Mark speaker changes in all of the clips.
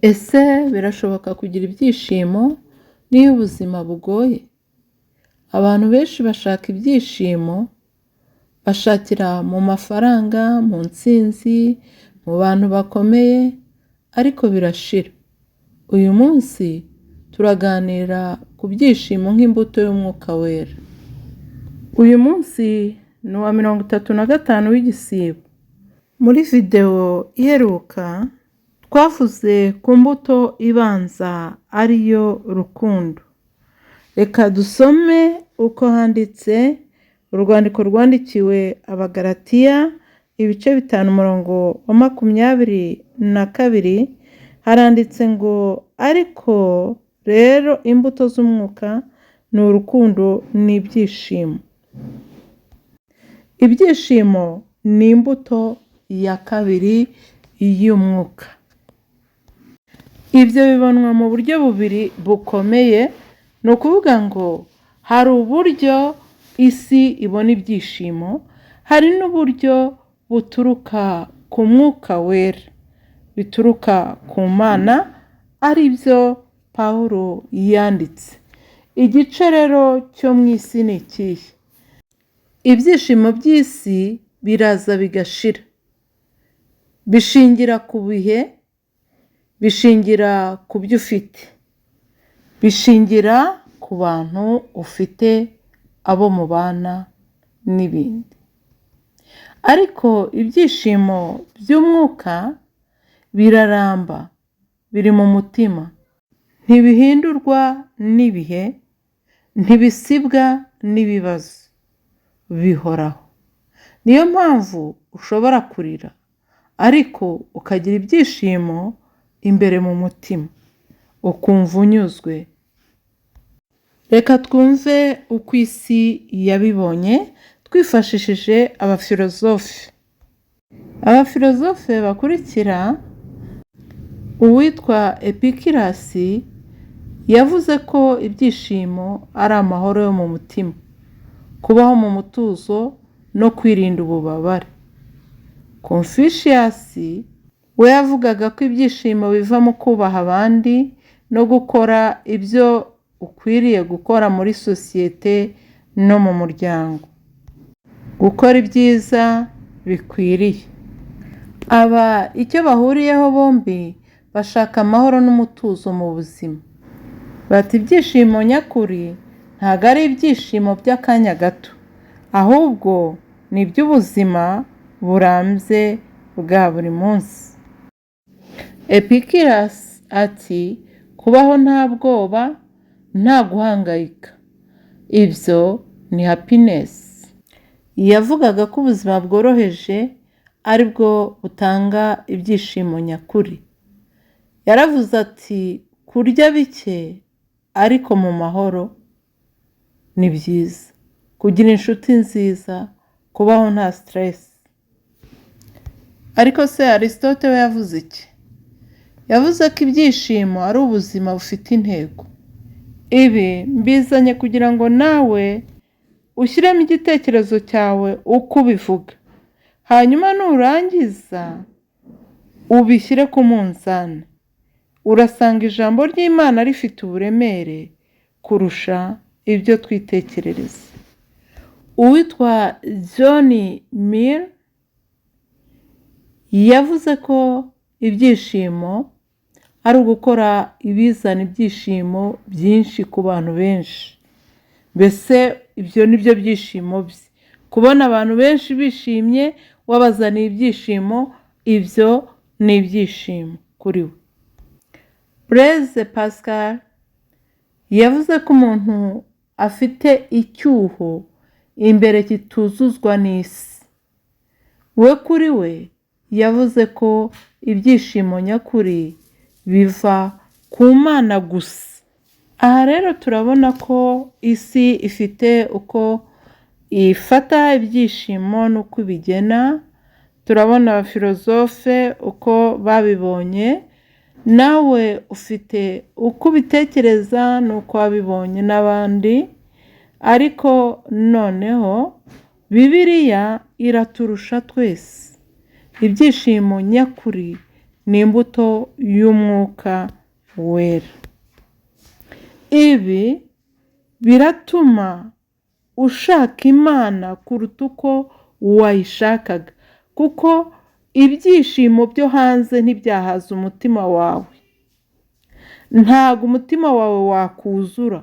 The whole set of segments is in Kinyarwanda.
Speaker 1: Ese birashoboka kugira ibyishimo n'iyo ubuzima bugoye? Abantu benshi bashaka ibyishimo, bashakira mu mafaranga, mu ntsinzi, mu bantu bakomeye, ariko birashira. Uyu munsi turaganira ku byishimo nk'imbuto y'Umwuka Wera. Uyu munsi ni uwa 35 w'igisibo. Muri videwo iheruka twavuze ku mbuto ibanza ariyo rukundo. Reka dusome uko handitse urwandiko rwandikiwe Abagalatiya ibice 5 umurongo wa 22. Haranditse ngo ariko rero imbuto z'umwuka ni urukundo n'ibyishimo. Ibyishimo ni imbuto ya kabiri y'umwuka. Ibyo bibonwa mu buryo bubiri bukomeye, ni ukuvuga ngo hari uburyo isi ibona ibyishimo, hari n'uburyo buturuka ku Mwuka Wera, bituruka ku Mana, ari byo Pawulo yanditse. Igice rero cyo mu isi ni ikihe? Ibyishimo by'isi biraza bigashira. Bishingira ku bihe, bishingira ku byo ufite, bishingira ku bantu ufite, abo mubana n'ibindi. Ariko ibyishimo by'umwuka biraramba, biri mu mutima, ntibihindurwa n'ibihe, ntibisibwa n'ibibazo, bihoraho. Niyo mpamvu ushobora kurira, ariko ukagira ibyishimo imbere mu mutima, ukumva unyuzwe. Reka twumve uko isi yabibonye twifashishije abafilozofe. Abafilozofe bakurikira uwitwa Epikirasi yavuze ko ibyishimo ari amahoro yo mu mutima, kubaho mu mutuzo no kwirinda ububabare. Confucius we yavugaga ko ibyishimo biva mu kubaha abandi no gukora ibyo ukwiriye gukora muri sosiyete no mu muryango. Gukora ibyiza bikwiriye. Aba icyo bahuriyeho bombi, bashaka amahoro n'umutuzo mu buzima. Bati ibyishimo nyakuri ntabwo ari ibyishimo by'akanya gato, ahubwo ni iby'ubuzima burambye bwa buri munsi. Epikirasi ati kubaho nta bwoba, nta guhangayika, ibyo ni happiness. Yavugaga ko ubuzima bworoheje ari bwo butanga ibyishimo nyakuri. Yaravuze ati kurya bike ariko mu mahoro ni byiza, kugira inshuti nziza, kubaho nta stress. Ariko se Aristote we yavuze iki? Yavuze ko ibyishimo ari ubuzima bufite intego. Ibi mbizanye kugira ngo nawe ushyiremo igitekerezo cyawe uko ubivuga, hanyuma nurangiza ubishyire ku munzani. Urasanga ijambo ry'Imana rifite uburemere kurusha ibyo twitekerereza. Uwitwa John Mill yavuze ko ibyishimo ari ugukora ibizana ibyishimo byinshi ku bantu benshi. Mbese ibyo ni byo byishimo bye. Kubona abantu benshi bishimye, wabazaniye ibyishimo, ibyo ni ibyishimo kuri we. Blaise Pascal yavuze ko umuntu afite icyuho imbere kituzuzwa n'isi. We kuri we yavuze ko ibyishimo nyakuri biva ku Mana gusa. Aha rero turabona ko isi ifite uko ifata ibyishimo n'uko ibigena. Turabona abafilozofe uko babibonye, nawe ufite uko ubitekereza n'uko wabibonye n'abandi. Ariko noneho Bibiliya iraturusha twese. Ibyishimo nyakuri ni imbuto y'umwuka wera. Ibi biratuma ushaka Imana kuruta uko wayishakaga, kuko ibyishimo byo hanze ntibyahaza umutima wawe. Ntago umutima wawe wakuzura,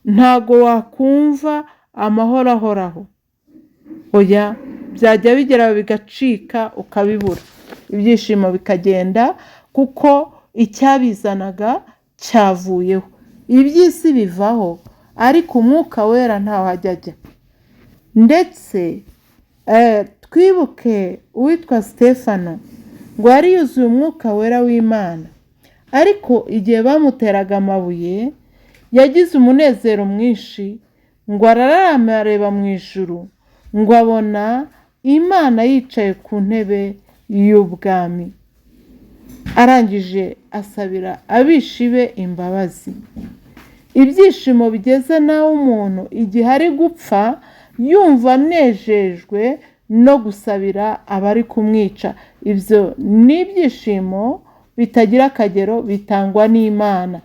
Speaker 1: ntago wakumva amahoro ahoraho. Oya, byajya bigera bigacika ukabibura, ibyishimo bikagenda kuko icyabizanaga cyavuyeho. Iby'isi bivaho, ariko umwuka wera ntaho ajya ajya. Ndetse twibuke uwitwa Stefano, ngo yari yuzuye umwuka wera w'Imana, ariko igihe bamuteraga amabuye yagize umunezero mwinshi, ngo ararama areba mu ijuru, ngo abona Imana yicaye ku ntebe y'ubwami. Arangije asabira abishi be imbabazi. Ibyishimo bigeze naho umuntu igihe ari gupfa yumva anejejwe no gusabira abari kumwica. Ibyo ni ibyishimo bitagira akagero, bitangwa n'Imana.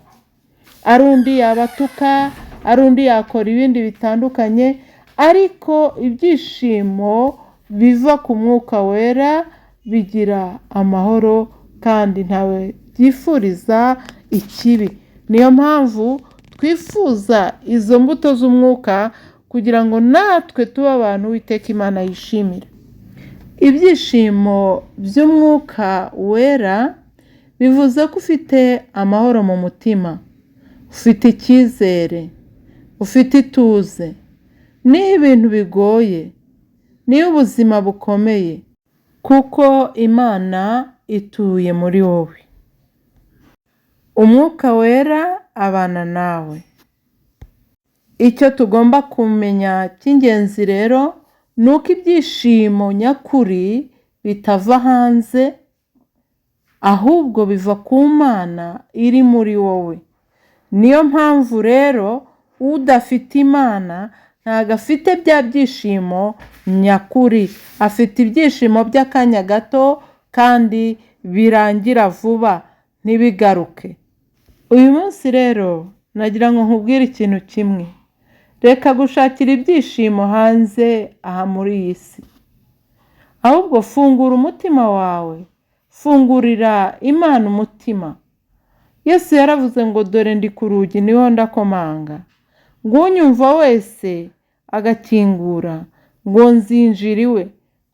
Speaker 1: Ari undi yabatuka, ari undi yakora ibindi bitandukanye, ariko ibyishimo biva ku mwuka wera bigira amahoro kandi ntawe byifuriza ikibi. Niyo mpamvu twifuza izo mbuto z'umwuka kugira ngo natwe tube abantu Uwiteka Imana yishimira. Ibyishimo by'umwuka wera bivuze ko ufite amahoro mu mutima, ufite icyizere, ufite ituze. Niyo ibintu bigoye, niyo ubuzima bukomeye, kuko Imana ituye muri wowe. Umwuka wera abana nawe. Icyo tugomba kumenya cy'ingenzi rero ni uko ibyishimo nyakuri bitava hanze, ahubwo biva ku Mana iri muri wowe. Niyo mpamvu rero udafite Imana ntago afite bya byishimo nyakuri. Afite ibyishimo by'akanya gato kandi birangira vuba ntibigaruke. Uyu munsi rero nagira ngo nkubwire ikintu kimwe: reka gushakira ibyishimo hanze aha muri iyi si, ahubwo fungura umutima wawe, fungurira Imana umutima. Yesu yaravuze ngo dore ndi ku rugi niho ndakomanga, ngo unyumva wese agakingura, ngo nzinjira iwe,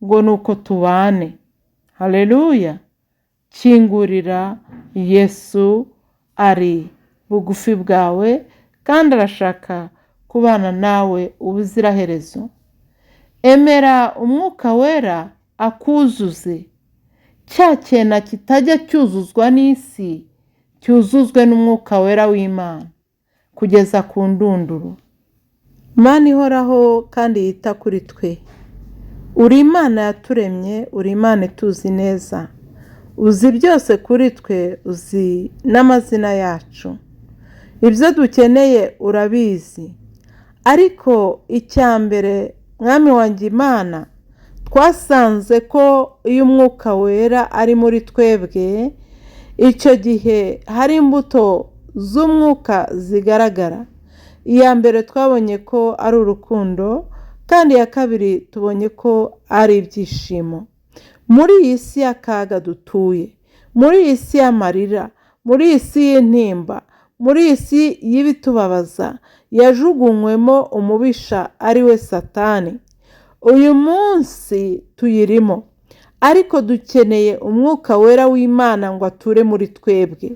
Speaker 1: ngo nuko tubane. Haleluya! Kingurira, Yesu ari bugufi bwawe kandi arashaka kubana nawe ubuziraherezo. Emera umwuka wera akuzuze. Cya cyena kitajya cyuzuzwa n'isi cyuzuzwe n'umwuka wera w'Imana kugeza ku ndunduro. Imana ihoraho kandi yita kuri twe. Uri Imana yaturemye, uri Imana ituzi neza, uzi byose kuri twe, uzi n'amazina yacu. Ibyo dukeneye urabizi. Ariko icya mbere, Mwami wanjye Imana, twasanze ko iyo umwuka wera ari muri twebwe, icyo gihe hari imbuto z'umwuka zigaragara. Iya mbere twabonye ko ari urukundo, kandi iya kabiri tubonye ko ari ibyishimo. Muri iyi si y'akaga dutuye, muri iyi si y'amarira, muri iyi si y'intimba, muri iyi si y'ibitubabaza, yajugunywemo umubisha ari we Satani. Uyu munsi tuyirimo, ariko dukeneye umwuka wera w'Imana ngo ature muri twebwe,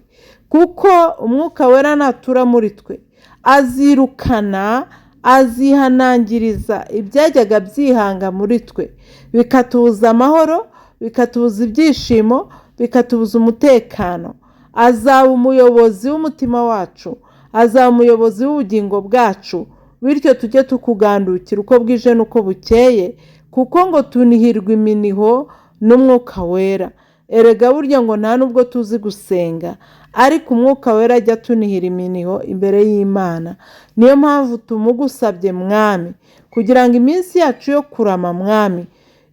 Speaker 1: kuko umwuka wera natura muri twe azirukana, azihanangiriza ibyajyaga byihanga muri twe, bikatubuza amahoro, bikatubuza ibyishimo, bikatubuza umutekano. Azaba umuyobozi w'umutima wacu, azaba umuyobozi w'ubugingo bwacu, bityo tujye tukugandukira uko bwije n'uko bukeye, kuko ngo tunihirwe iminiho n'umwuka wera. Erega burya ngo nta nubwo tuzi gusenga, ariko umwuka wera ajya tunihira iminiho imbere y'Imana. Niyo mpamvu tumugusabye Mwami, kugira ngo iminsi yacu yo kurama Mwami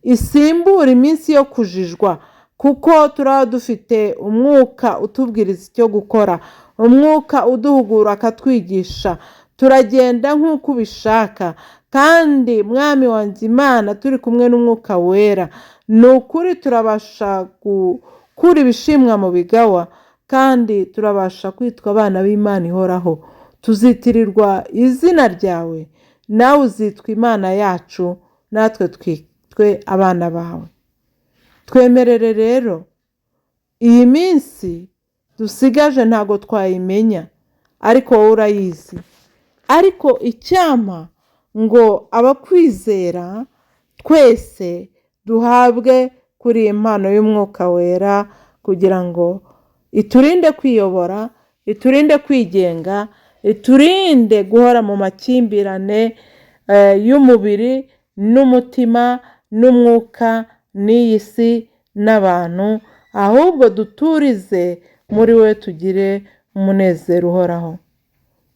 Speaker 1: isimbure iminsi yo kujijwa, kuko turaba dufite umwuka utubwiriza icyo gukora, umwuka uduhugura akatwigisha, turagenda nk'uko ubishaka. Kandi mwami wanjye Imana, turi kumwe n'umwuka wera, ni ukuri turabasha gukura ibishimwa mu bigawa, kandi turabasha kwitwa abana b'Imana ihoraho. Tuzitirirwa izina ryawe, nawe uzitwa Imana yacu, natwe twitwe abana bawe. Twemerere rero iyi minsi dusigaje ntago twayimenya, ariko wowe urayizi. Ariko icyampa ngo abakwizera twese duhabwe kuri iyi mpano y'umwuka wera, kugira ngo iturinde kwiyobora, iturinde kwigenga, iturinde guhora mu makimbirane y'umubiri n'umutima n'umwuka n'iyi si n'abantu, ahubwo duturize muri we, tugire umunezero uhoraho.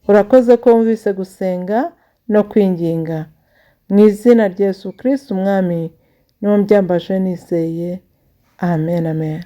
Speaker 1: Urakoze ko wumvise gusenga no kwinginga. Mu izina rya Yesu Kristo umwami, niwo mbyambaje nizeye. Amen, amen.